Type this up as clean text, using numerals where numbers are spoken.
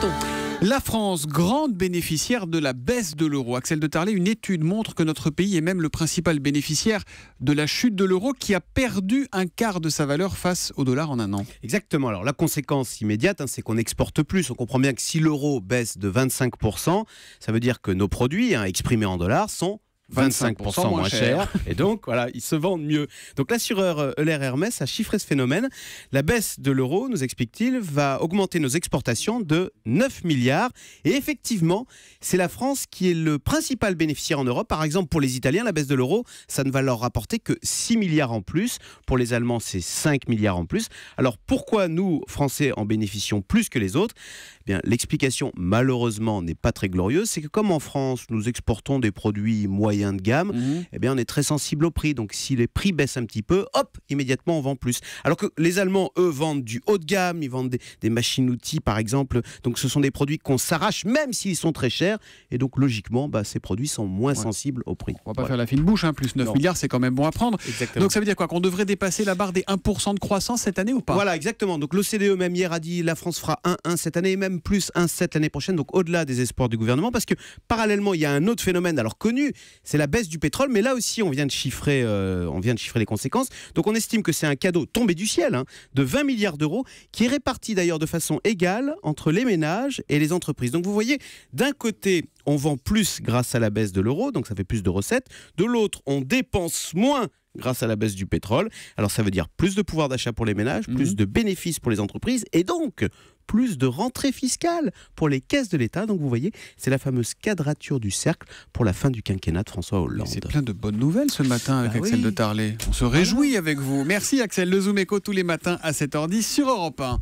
Breton. La France, grande bénéficiaire de la baisse de l'euro. Axel de Tarlé, une étude montre que notre pays est même le principal bénéficiaire de la chute de l'euro qui a perdu un quart de sa valeur face au dollar en un an. Exactement. Alors la conséquence immédiate, c'est qu'on exporte plus. On comprend bien que si l'euro baisse de 25%, ça veut dire que nos produits exprimés en dollars sont 25% moins cher. Et donc, voilà, ils se vendent mieux. Donc, l'assureur Euler Hermès a chiffré ce phénomène. La baisse de l'euro, nous explique-t-il, va augmenter nos exportations de 9 milliards. Et effectivement, c'est la France qui est le principal bénéficiaire en Europe. Par exemple, pour les Italiens, la baisse de l'euro, ça ne va leur rapporter que 6 milliards en plus. Pour les Allemands, c'est 5 milliards en plus. Alors, pourquoi nous, Français, en bénéficions plus que les autres ? Eh bien, l'explication, malheureusement, n'est pas très glorieuse. C'est que comme en France, nous exportons des produits moyens de gamme, eh bien, on est très sensible au prix. Donc, si les prix baissent un petit peu, hop, immédiatement, on vend plus. Alors que les Allemands, eux, vendent du haut de gamme, ils vendent des machines-outils, par exemple. Donc, ce sont des produits qu'on s'arrache, même s'ils sont très chers. Et donc, logiquement, ces produits sont moins sensibles au prix. On va pas faire la fine bouche, plus 9 milliards, c'est quand même bon à prendre. Exactement. Donc, ça veut dire quoi ? Qu'on devrait dépasser la barre des 1% de croissance cette année ou pas ? Voilà, exactement. Donc, l'OCDE, même hier, a dit la France fera 1,1 cette année, et même plus 1,7 l'année prochaine. Donc, au-delà des espoirs du gouvernement, parce que, parallèlement, il y a un autre phénomène, alors connu, c'est la baisse du pétrole, mais là aussi on vient de chiffrer les conséquences. Donc on estime que c'est un cadeau tombé du ciel de 20 milliards d'euros qui est réparti d'ailleurs de façon égale entre les ménages et les entreprises. Donc vous voyez, d'un côté on vend plus grâce à la baisse de l'euro, donc ça fait plus de recettes. De l'autre, on dépense moins grâce à la baisse du pétrole. Alors ça veut dire plus de pouvoir d'achat pour les ménages, plus de bénéfices pour les entreprises et donc plus de rentrées fiscales pour les caisses de l'État. Donc vous voyez, c'est la fameuse quadrature du cercle pour la fin du quinquennat de François Hollande. C'est plein de bonnes nouvelles ce matin avec Axel de Tarlé. On se réjouit avec vous. Merci Axel. Le Zoom Éco tous les matins à 7h10 sur Europe 1.